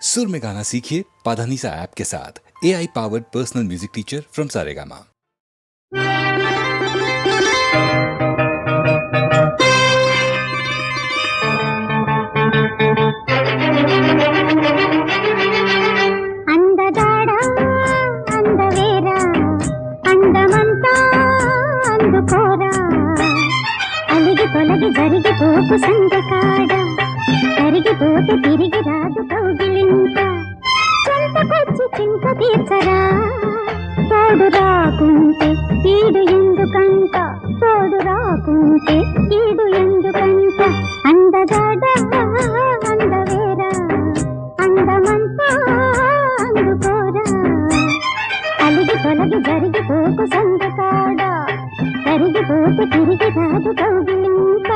सुर में गाना सीखिए पाधानीसा ऐप के साथ। AI powered personal music teacher from Saregama. అందగాడా అందవేరా అందమంతా అందుకోరా అలిగి తొలగి జరిగిపోకు సందకాడ కరిగిపోతే తిరిగి రాదు కౌగిలింత చెంతకొచ్చి చింత తీర్చరా తోడు రాకుంటే ఈడు ఎందుకంట తోడు రాకుంటే ఈడు ఎందుకంట అందగాడా అందవేరా అందమంతా అందుకోరా అలిగి తొలగి జరిగిపోకు సందకాడ కరిగిపోతే తిరిగి రాదు కౌగిలింత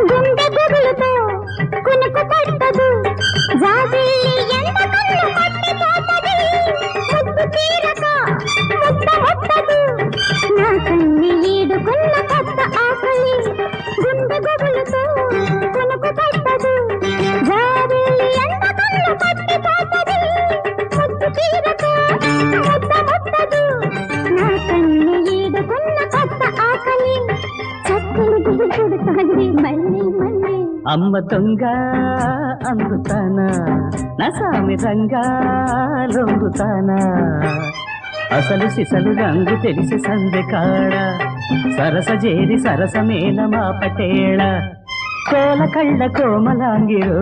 గుండె గుబులుతో కునుకు పట్టదు జాబిల్లి ఎంత కన్ను పట్టిపోతది ముద్దు తీరక ముద్ద ముట్టదు నా కన్ని ఈడుకున్న కొత్త ఆకలి గుండె గుబులుతో కునుకు పట్టదు జాబిల్లి ఎంత కన్ను పట్టిపోతది ముద్దు తీరక ముద్ద ముట్టదు నా కన్ని ఈడుకున్న కొత్త ఆకలి చక్కని దిగుడుతోంది మళ్ళీ మళ్ళీ అమ్మ దొంగ అందుతానా నా సామి రంగా లొంగుతానా అసలు సిసలు రంగు తెలిసి సందె కాడ సరస జేరి సరసమేల మా పటేళ కోల కళ్ళ కోమలాంగిరో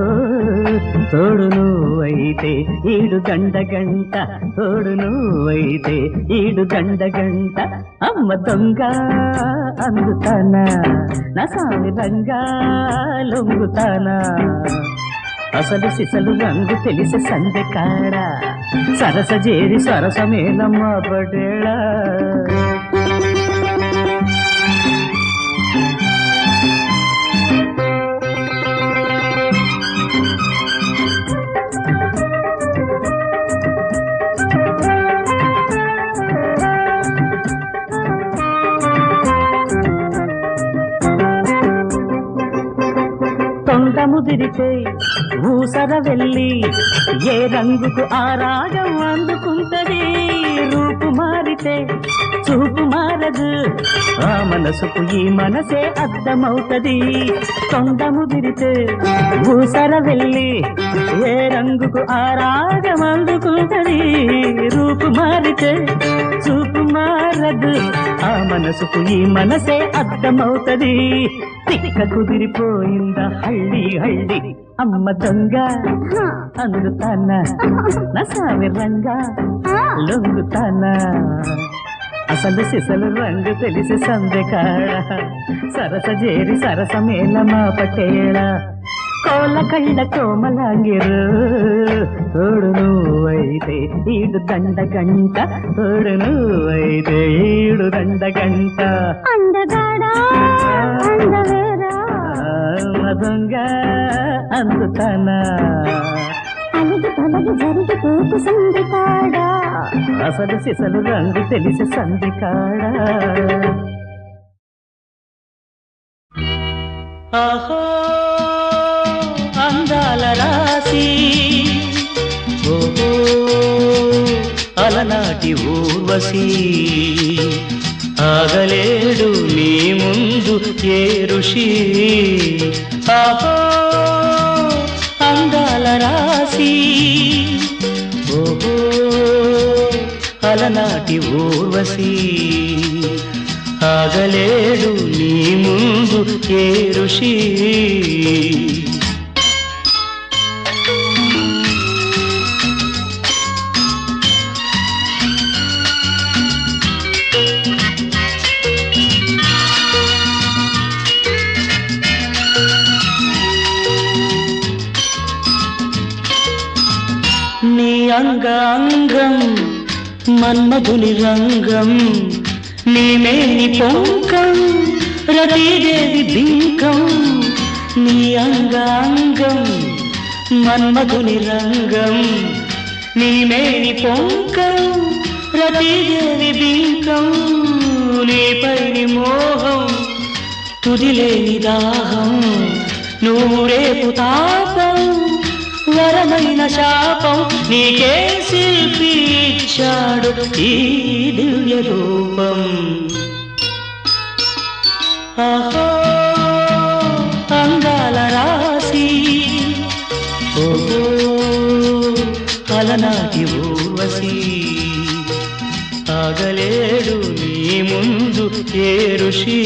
తోడు నువ్వైతే ఈడు గండ గంట తోడు నువ్వైతే ఈడు గండ గంట అమ్మ దొంగ అందుతానా నా సామి రంగా లొంగుతానా అసలు సిసలు రంగు తెలిసి సందె కాడ సరస జేరి సరసమేలమ్మ పటేళ తొండ ముదిరితే ఊసర వెళ్ళి ఏ రంగుకు ఆ రాగం అందుకుంటది రూపు మారితే చూపు మారదు ఆ మనసుకు ఈ మనసే అర్థమవుతది తొండ ముదిరితే ఊసర వెళ్ళి ఏ రంగుకు ఆ రాగం అందుకుంటది రూపు మారితే చూపు మారదు ఆ మనసుకు ఈ మనసే అర్థమవుతది తిక్క కుదిరిపోయిందా హళ్ళి హళ్ళి అమ్మ దొంగ అందుతానా నా సామి రంగా లొంగుతానా అసలు సిసలు రంగు తెలిసి సందెకాడ సరస జేరి సరసమేల మా పటేళ కోల కళ్ళ కోమలాంగిరు తోడు నువ్వైతే ఈడు దండ గంట తోడు నువ్వైతే ఈడు దండ గంట అందగాడా అందవేరా దొంగ అందుతానా అలిగి తొలగి జరిగిపోకు సందికాడ అసలు సిసలు రంగు తెలిసి సందికాడ ఆహో అందాల రాసి ఓహో అలనాటి ఊర్వశి ఆగలేడు నీ ముందు ఏ ఋషి ఆహో అందాల రాసి ఓహో అలనాటి ఊర్వశి ఆగలేడు నీ ముందు ఏ ఋషి అంగాంగం మన్మధుని రంగం నీమేని పొంకం రతీదేవి బింకం నీ అంగాంగం మన్మధుని రంగం నీమేని పొంకం రతీదేవి బింకం నీపైని మోహం తుదిలేని దాహం నువ్వు రేపు తాపం వరమైన శాపం నీకే శిల్పి ఇచ్చాడు ఈ దివ్య రూపం ఆహో అంగాల రాసి ఓహో అలనాటి ఊర్వశి ఆగలేడు నీ ముందు ఏ ఋషి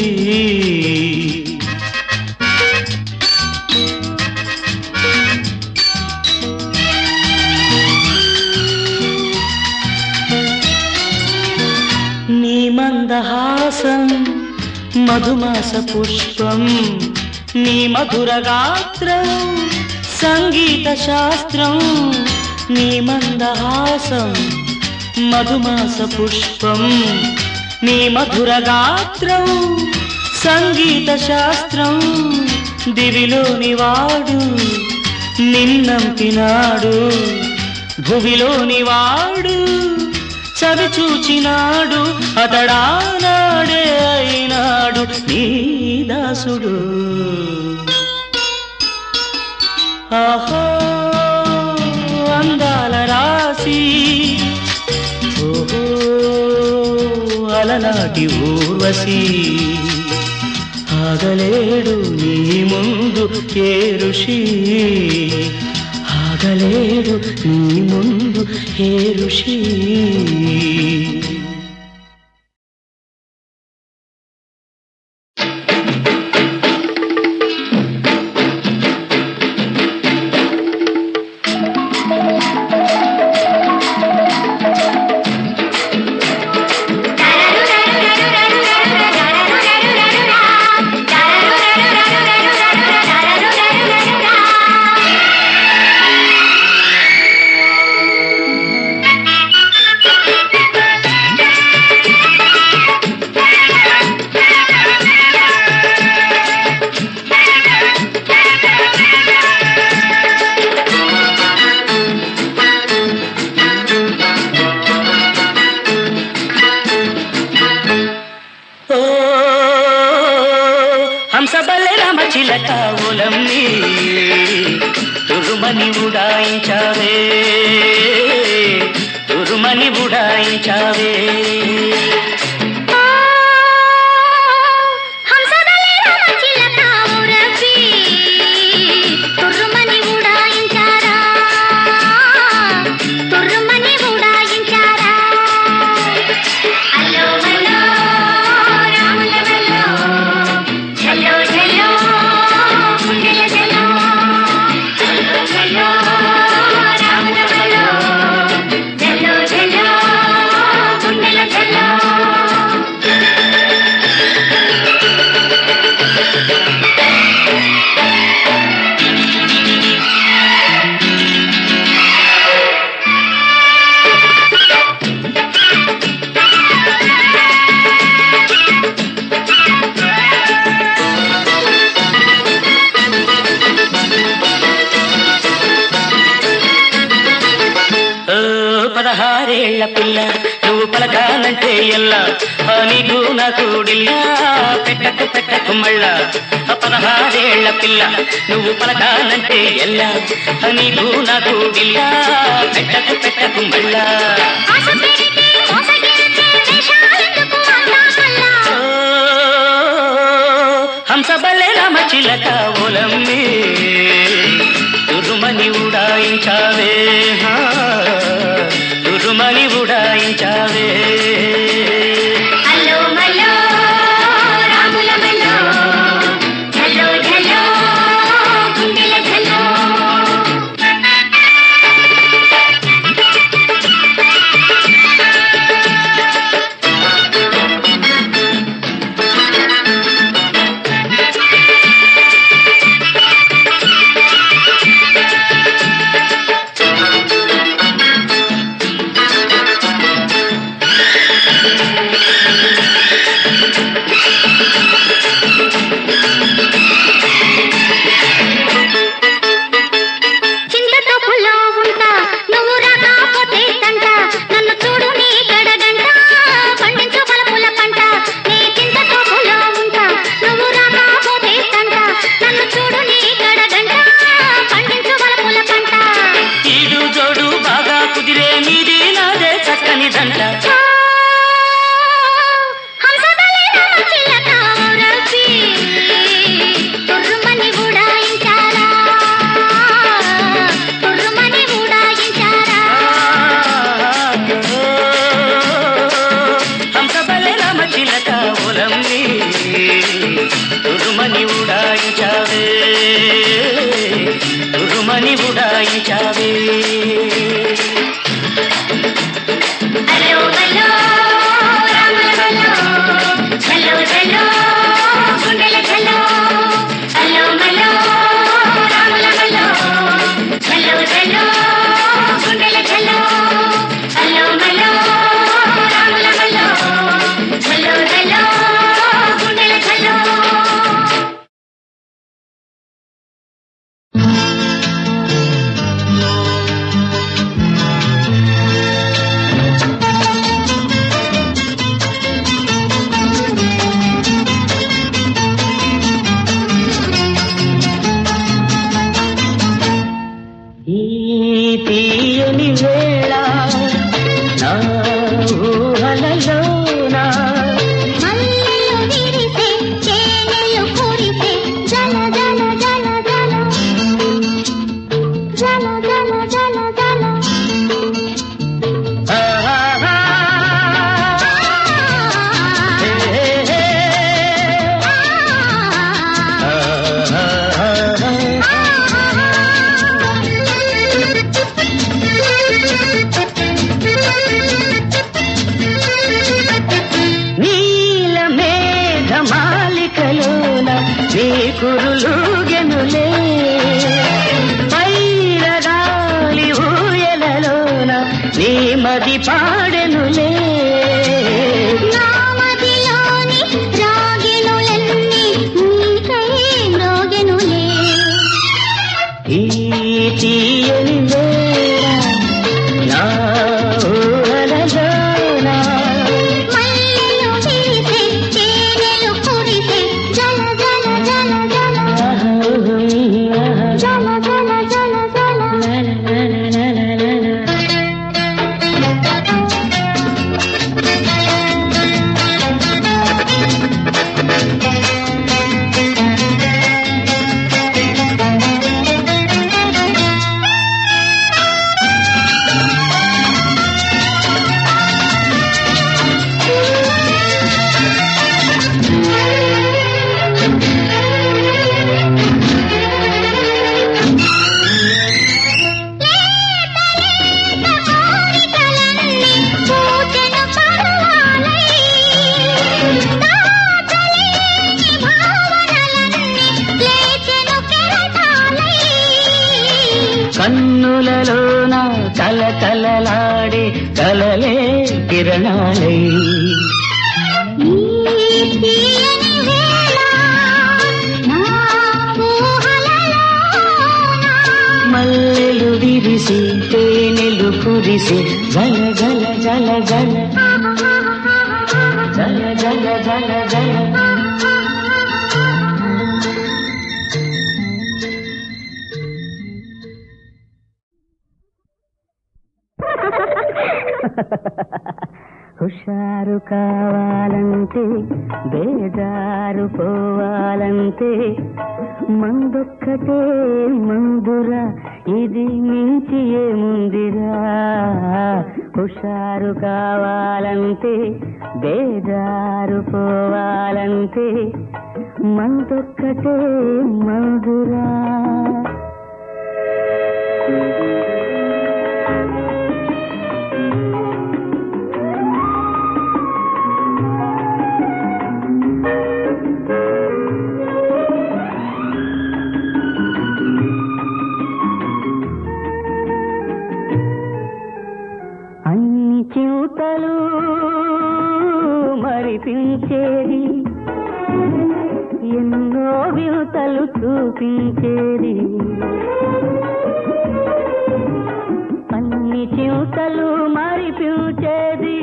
నీ మందహాసం మధుమాస పుష్పం నీ మధుర గాత్రం సంగీత శాస్త్రం నీ మందహాసం మధుమాస పుష్పం నీ మధుర గాత్రం సంగీత శాస్త్రం దివిలోని వాడు నిన్నంపినాడు భువిలోని వాడు చవి చూచినాడు అతడానాడే అయినాడు నీ దాసుడు ఆహో అందాల రాసి ఓహో అలనాటి ఊర్వశి ఆగలేడు నీ ముందు ఏ ఋషి ఆగలేడు నీ ముందు ఏ ఋషి హంసబలే రామచిలక ఉలమ్మి తురుమని ఉడాయించావే తురుమని ఉడాయించావే పదహారేళ్ల పిల్ల నువ్వు పలకానంటే ఎల్లా నీకు నాకు డిల్లా పెట్టకు పెట్టకు మళ్ళా 16 పిల్ల నువ్వు పలకానంటే ఎల్లా నీకు నాకు డిల్లా పెట్టకు పెట్టకు మళ్ళా హంసబలే రామచిలక ఓలమ్మి తురుమని ఉడాయించావే తురుమని ఉడాయించావే కుదిరే నీది నాదే చక్కని దంట తురుమని ఉడాయించావే తురుమని ఉడాయించావే హలో హలో రాముల హలో హలో హలో గుండెల హలో హలో హలో రాముల హలో హలో హలో గుండెల హలో హలో హలో రాముల హలో హలో హలో గుండెల హలో తీయని వేళ నా ఊహలలోనా మల్లెలు విరిసే తేనెలు కురిసే జల జల జల జల జల జల జల జల ఆహా నీల మేఘమాలికలోన నీ కురులుగెనులే పైరగాలి ఊయలలోన నీ మది పాడెనులే నామదిలోని రాగినులన్నీ నీకై మ్రోగెనులే ఈ తీయని వేళ నా ఊహలలోన మల్లెలు విరిసే తేనెలు కురిసే జల జల జల జల జల జల జల జల కోరికలన్నీ పూచెను పరువాలై దాచలేని భావనలన్నీ లేచెను కెరటాలై కన్నులలోన కలకలలాడే కలలే కిరణాలై ఈ తీయని వేళ నా ఊహలలోన మల్లెలు విరిసి తేనెలు కురిసి జల జల జల జల జల జల జల జల హుషారు కావాలంటే బేజారు పోవాలంటే మందొక్కటే మందురా ఇది మించి ఏముందిరా హుషారు కావాలంటే బేజారు పోవాలంటే మందొక్కటే మందురా అన్ని చివుతలు మరిపించేది ఎన్నో వింతలు చూపించేది అన్ని చివుతలు మరిపించేది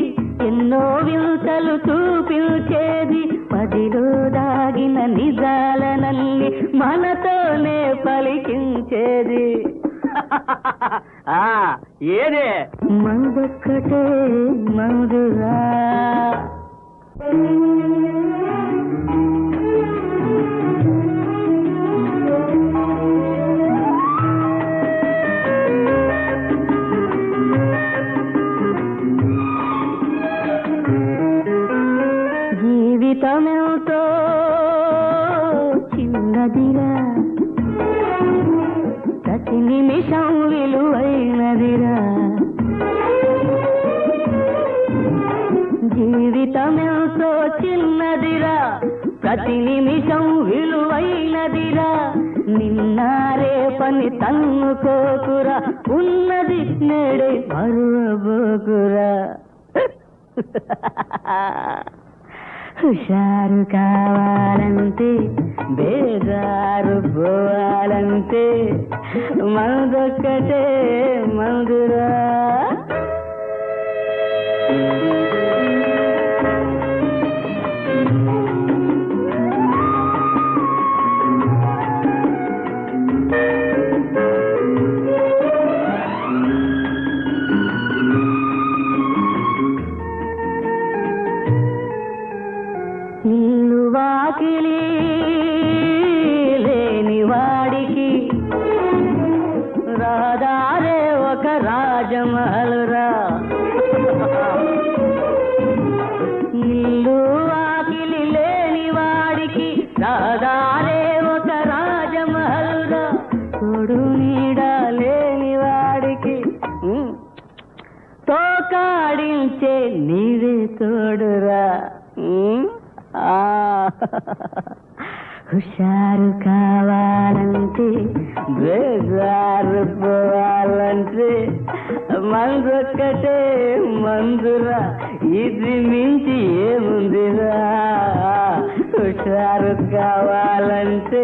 ఎన్నో వింతలు చూపించేది పదిలో దాగిన నిజాలనల్ని మనతోనే పలికించేది ఏదే మందొక్కటే మందురా జీవితమెంతో చిన్నదిరా ప్రతి నిమిషం విలువైనదిరా జీవితమెంతో చిన్నదిరా ప్రతి నిమిషం విలువైనదిరా నిన్న రేపని తన్నుకోకురా ఉన్నది నేడే మరువబోకురా హుషారు కావాలంటే బేజారు పోవాలంటే మందొక్కటే మందురా ఇల్లు వాకిలి లేని వాడికి రాదారే ఒక రాజమహల్రా ఇల్లు వాకిలి లేని వాడికి రాదారే ఒక రాజమహల్రా తోడు నీడ లేని వాడికి తోకాడించే నీవే తోడురా హుషారు కావాలంటే బేజారు పోవాలంటే మందొక్కటే మందురా ఇది మించి ఏముందిరా హుషారు కావాలంటే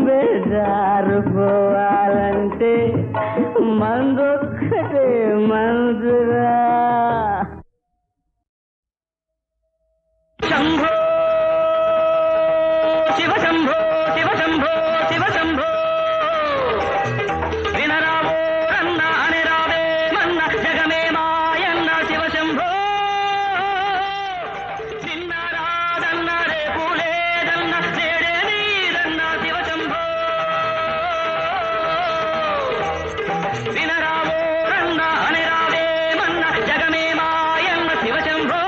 బేజారు పోవాలంటే మందొక్కటే మందురా శంభో శివ శంభో శివ శంభో శివ శంభో వినరావో రన్న అని రావే మన్న జగమే మాయన్న శివ శంభో నిన్న రాదన్న రేపు లేదన్న నేడే నీదన్న శివ శంభో వినరావో రన్న అని రావే మన్న జగమే మాయన్న శివ శంభో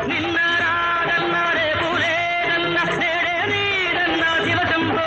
నిన్న రాదన్న రేపు లేదన్న నేడే నీదన్న శివశంభో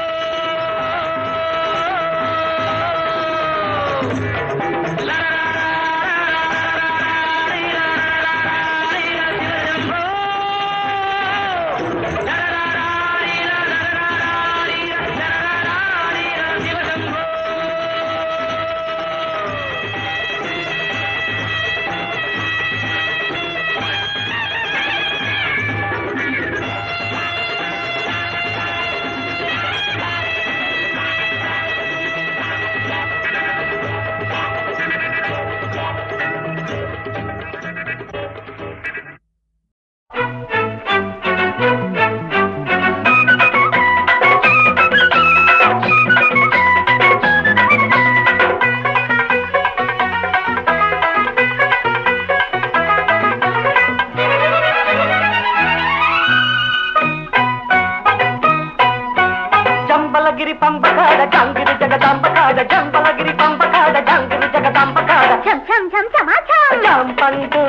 జంబలగిరి పంపకాడ జంగిరి జగదంబకాడ జంబలగిరి పంపకాడ జంగిరి జగదంబకాడ ఝం ఝం ఝం సమాచారం జాంపండు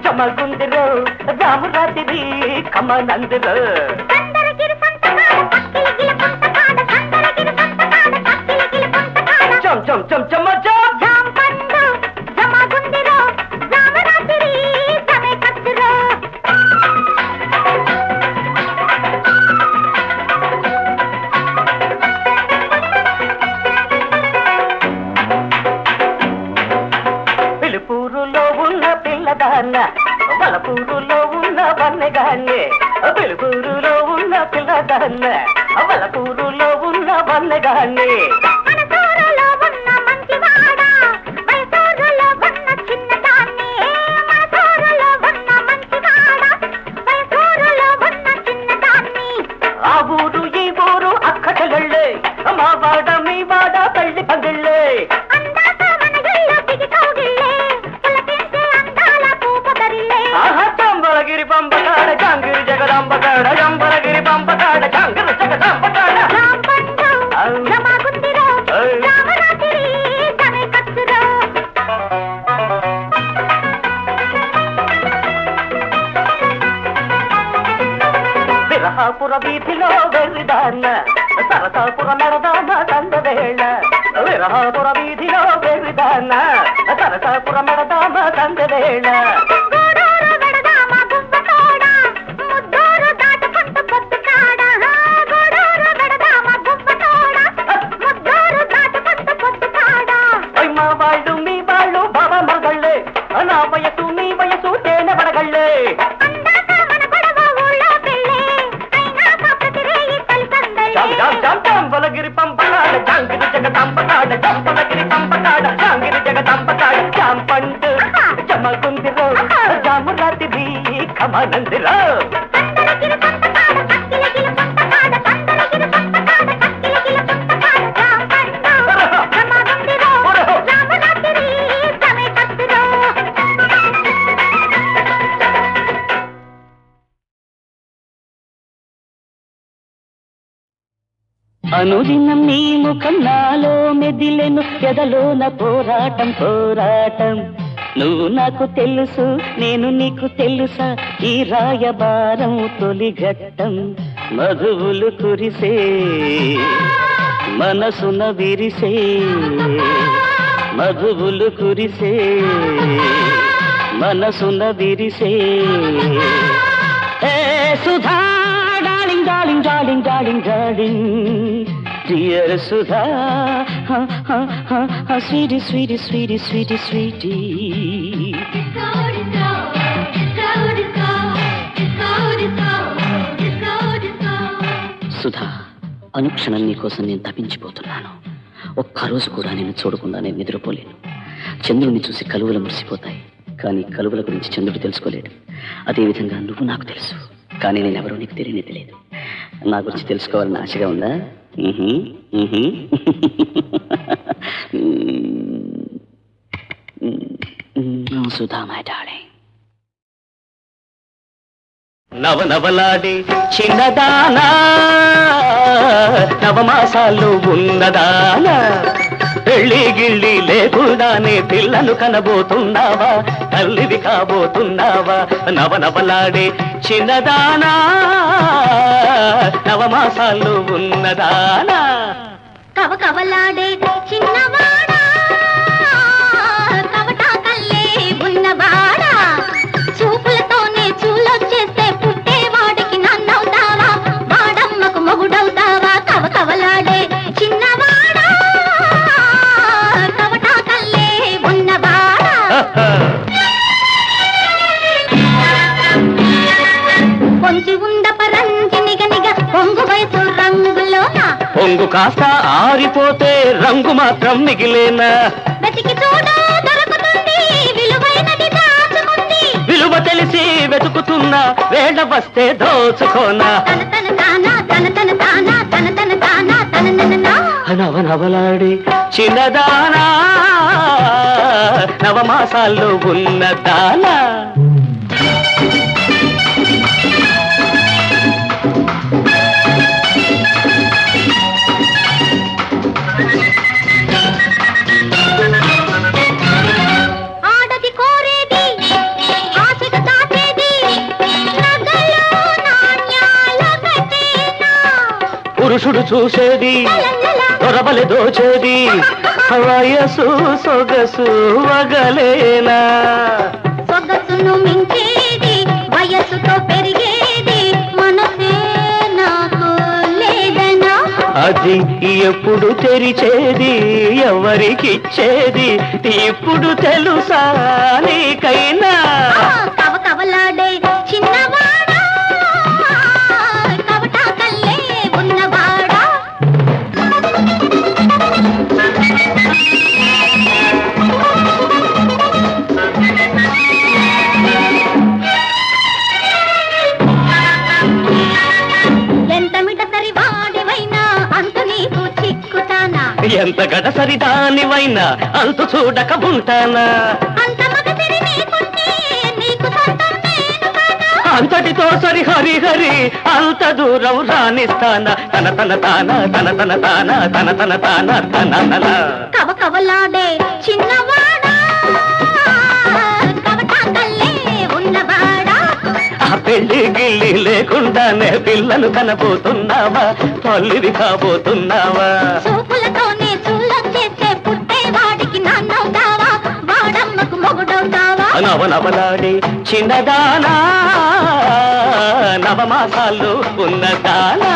జమగుందిరో జామురాతిరి కమనందిరో కందరగిరి సంతకాడ పక్కిలిగిల పంతకాడ కందరగిరి సంతకాడ పక్కిలిగిల పంతకాడ చం చం చం చమచా జాంపండు జమగుందిరో జామరాతిరి సమే కత్తిరో పిలుపూరులో ఉన్న పిల్లదాన్న వలపూరులో ఉన్న వన్నెగాన్ని పిలుపూరులో ఉన్న పిల్లదాన్న వలపూరులో ఉన్న వన్నెగాన్ని మనసూరులో ఉన్న మంచివాడ మైసూరులో ఉన్న చిన్నదాన్ని మనసూరులో ఉన్న మంచివాడ మైసూరులో ఉన్న చిన్నదాన్ని ఆ ఊరు ఈ ఊరు అక్కటలళ్ళే మా వాడ మీ వాడ తల్లి పందిళ్ళే అందాక మన గల్లో దిగి కౌగిళ్ళే పులకించే అందాల పూపదరిల్లే ఆహా చంబలగిరి పంపకాడ జాంగిరి జగదంబకాడ చంబలగిరి పంపకాడ జాంగిరి జగదంబకాడ జాంపండు జమగుందిరో జామరాతిరి సమే కత్తిరో విరహాపుర వీధిలో వెర్రిదాన్న సరసాపుర మెడదామ తందవేళ విరహాపుర వీధిలో వెర్రిదాన్న సరసాపుర మెడదామ తందవేళ గూడూరు వెడదామ గువ్వతోడ ముద్దూరు దాటుకుంటూ పొద్దుకాడ గూడూరు వెడదామ గువ్వతోడ ముద్దూరు దాటుకుంటూ పొద్దుకాడ మా వాళ్ళు మీ వాళ్ళు బాబా మగళ్ళే నా వయసు మీ వయసు తేనె పడగళ్ళే అందాక మన గొడవ ఊళ్ళో పెళ్ళే అయినాక ప్రతిరేయి తల్లిదండ్రులే చంబలగిరి పంపకాడ జాంగిరి జగదంబకాడ చంబలగిరి పంపకాడ జాంగిరి జగదంబకాడ చాంపండు జమగుందిరో జామురాతిరి కమనందిరో కందరగిరి పంతకాడ పక్కిలిగిల పంతకాడ కందరగిరి పంతకాడ పక్కిలిగిల పంతకాడ జాంపండు జమగుందిరో జామరాతిరి సమే కత్తిరో అనుదినం నీ ముఖం నాలో మెదిలెను ఎదలోన పోరాటం పోరాటం నువ్వు నాకు తెలుసు నేను నీకు తెలుసా ఈ రాయబారం తొలి ఘట్టం మధువులు కురిసే మనసున విరిసే మధువులు కురిసే మనసున విరిసే ఏ Sudha darling darling darling darling darling dear Sudha sweetie sweetie sweetie sweetie sweetie Sudha అనుక్షణం నీకోసం నేను తప్పించిపోతున్నాను. ఒక్కరోజు కూడా నేను చూడకుండా నేను నిద్రపోలేను. చంద్రుడిని చూసి కలువలు మురిసిపోతాయి, కానీ కలువల గురించి చంద్రుడు తెలుసుకోలేడు. అదేవిధంగా నువ్వు నాకు తెలుసు, కానీ నేనెవరో నీకు తెలియదు. నా గురించి తెలుసుకోవాలని ఆశగా ఉందా? Sudha my darling. నవనవలాడే చిన్నదానా, నవమాసాలు ఉన్నదానా, పెళ్లి గిళ్ళి లేకుండానే పిల్లను కనబోతున్నావా తల్లివి కాబోతున్నావా నవనవలాడే చిన్నదానా నవమాసాలు ఉన్నదానా కవకవలాడే చిన్నవాడా కవటా కల్లే ఉన్నవాడా చూపులతోనే చూలొచ్చేస్తే పుట్టేవాడికి నన్నవుతావా వాడమ్మకు మొగుడవుతావా కవకవలాడే చిన్నవాడా కవటా కల్లే ఉన్నవాడా పొంచి ఉండ పరంజినిగనిగ పొంగు వయసు రంగులోన పొంగు కాస్త ఆరిపోతే రంగు మాత్రం మిగిలేనా వెతికి చూడ దొరుకుతుంది విలువైనది దాచుకుంది విలువ తెలిసి వెతుకుతున్నా వేళ వస్తే దోచుకోనా తన తన తానా తన తన తానా తన తన తానా తన నన నవనవలాడి చిన్నదానా నవమాసాల్లో ఉన్నదానా ఆడది కోరేది ఆశగా దాచేది నగలు నాణ్యాల కట్టేనా పురుషుడు చూసేది దొరబలి దోచేది వయసు సొగసు వగలేనా సొగసును మించేది వయస్సుతో పెరిగేది మనసే నాకు లేదనా అది ఎప్పుడు తెరిచేది ఎవరికిచ్చేది ఇప్పుడు తెలుసా నీకైనా కవకవలాడే చిన్నవాడా కవటా కల్లే ఉన్నవాడా ఎంత మిటసరి వాడివైనా అంత నీకు చిక్కుతానా ఎంత గడసరి దానివైనా అంతు చూడక ఉంటానా అంత మగసిరి నీకుంటే నీకు సొంతం నేను కాదా అంతటితో సరి హరి హరి అంత దూరం రాణిస్తానా తన తన తానా తన తన తానా తన తన తానా తన కవకవలాడే చిన్నవాడా కవటా కల్లే ఉన్నవాడా ఆ పెళ్లి గిళ్ళి లేకుండానే పిల్లలు కనబోతున్నావా తల్లివి కాబోతున్నావా చూపులతోనే చూలొచ్చేస్తే పుట్టేవాడికి నాన్నవుతావా వాడమ్మకు మొగుడవుతావా నవనవలాడి చిన్నదానా నవమాసాలు ఉన్నదానా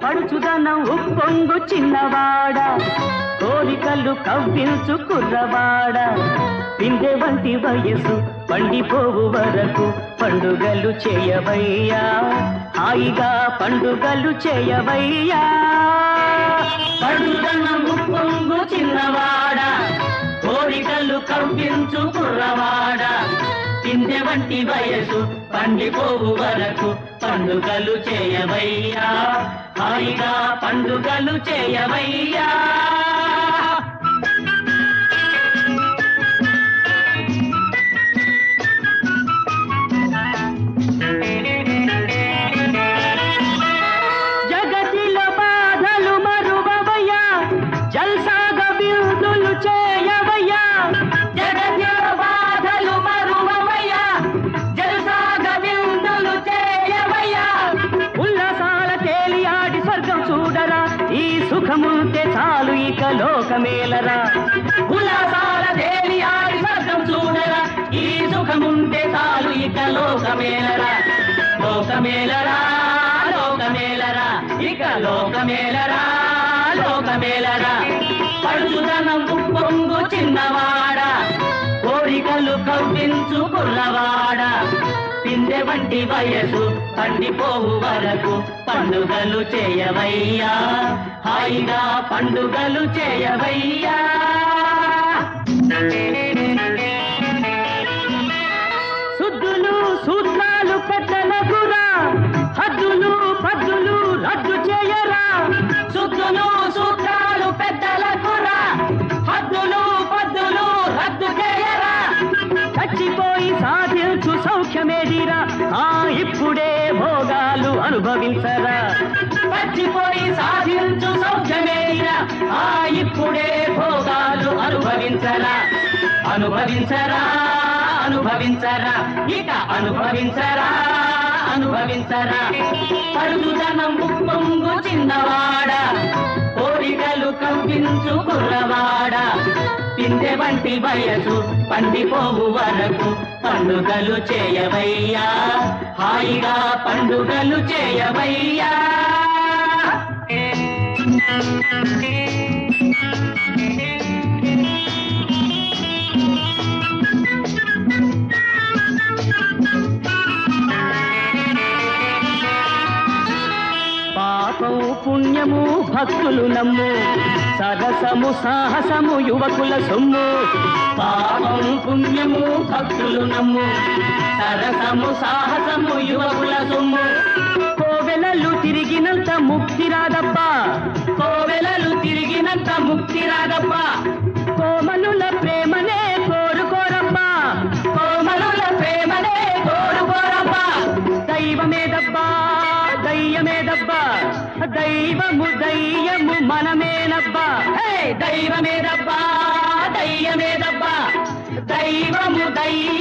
పడుచుదనం ఉప్పొంగు చిన్నవాడ కోరికలు కవ్వించు కుర్రవాడ పిందె వంటి వయసు పండిపోవు వరకు పండుగలు చేయవయ్యా హాయిగా పండుగలు చేయవయ్యా పడుచుదనం ఉప్పొంగు చిన్నవాడ కోరికలు కవ్వించు కుర్రవాడ పిందె వంటి వయసు పండిపోవు వరకు పండుగలు చేయవయ్యా హాయిగా పండుగలు చేయవయ్యా జగతిలో బాధలు మరువవయ్యా జల్సాగా బిందులు చేయవయ్యా జగతిలో బాధలు మరువవయ్యా జల్సాగా బిందులు చేయవయ్యా ఉల్లాసాల తేలియాడి స్వర్గం చూడరా ఈ సుఖముంటే చాలు ఇక లోకమేలరా ఉల్లాసాల తేలియాడి స్వర్గం చూడరా ఈ సుఖముంటే చాలు ఇక లోకమేలరా లోకమేలరా లోకమేలరా ఇక లోకమేలరా లోకమేలరా పడుచుదనం ఉప్పొంగు చిన్నవాడ కోరికలు కవ్వించు కుర్రవాడ పిందె వంటి వయసు పండిపోవు వరకు పండుగలు చేయవయ్యా హాయిగా పండుగలు చేయవయ్యా శుద్ధులు సూత్రాలు పెద్దలగురా హద్దులు పద్దులు రద్దు చేయరా శుద్ధులు సూత్రాలు పెద్దలగురా హద్దులు పద్దులు రద్దు చేయరా చచ్చిపోయి సాధించు సౌఖ్యమేదిరా ఆ ఇప్పుడే భోగాలు అనుభవించరా పచ్చిపోయి సాధించు సౌఖ్యమేరా ఆ ఇప్పుడే భోగాలు అనుభవించరా అనుభవించరా అనుభవించరా ఇక అనుభవించరా అనుభవించరా పరుగుదనం పొంగు చిన్నవాడ కోరికలు కవ్వించు కుర్రవాడ పిందె వంటి వయసు పండిపోవు వరకు పండుగలు చేయవయ్యా హాయిగా పండుగలు చేయవయ్యా పాపం పుణ్యము భక్తులు నమ్ము సరసము సాహసము యువకుల సొమ్ము పాపం పుణ్యము భక్తులు నమ్ము సరసము సాహసము యువకుల సొమ్ము కోవెలలు తిరిగినంత ముక్తి రాదబ్బా కోవెలలు తిరిగినంత ముక్తి రాదబ్బా కోమలుల ప్రేమనే కోరుకోరబ్బా కోమలుల ప్రేమనే కోరుకోరబ్బా దైవమేదబ్బా దయ్యమేదబ్బా దైవము దయ్యము మనమేనబ్బా దైవమేదబ్బా దయ్యమేదబ్బా దైవము దయ్య